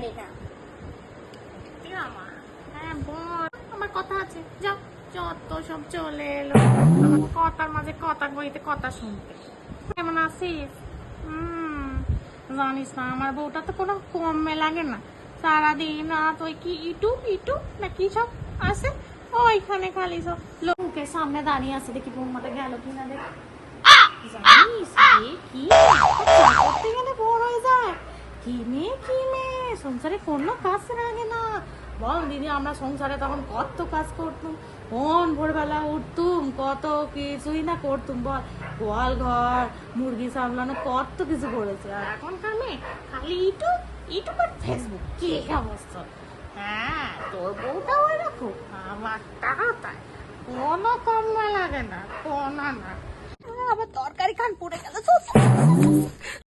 পারে না। হ্যাঁ বল, আমার কথা আছে। যাও, যত সব চলে এলো আমার কথার মাঝে কথা কইতে, কথা শুনতে। কেমন আছিস? জানিস না, আমার বউটা তো কোনো কমে লাগে না। সারাদিন রাত ওই কি ইউটিউব ইউটিউব না কি সব আছে, ওইখানে খালি সব লোকের সামনে দাঁড়িয়ে আছে। দেখি বৌমাটা গেল কিনা দেখ। জানিস কি করতে গেলে বড় হয়ে যায়। কি মেয়ে সংসারে কোনো কাজ লাগে না। বল দিদি, আমরা সংসারে তখন কত কাজ করতুম, কোন ভোরবেলা উঠতুম, কত কিছুই না করতুম। বল, গোয়াল ঘর, মুরগি সামলানো, কত কিছু করেছে। আর এখনকার মেয়ে খালি ইউটিউব ইউটিউব আর ফেসবুক। কি অবস্থা! হ্যাঁ, তোর বউটা ওই রকম, আমার তাই কোনো কম লাগে না, কোনো না। আবার তরকারি খান পড়ে গেল।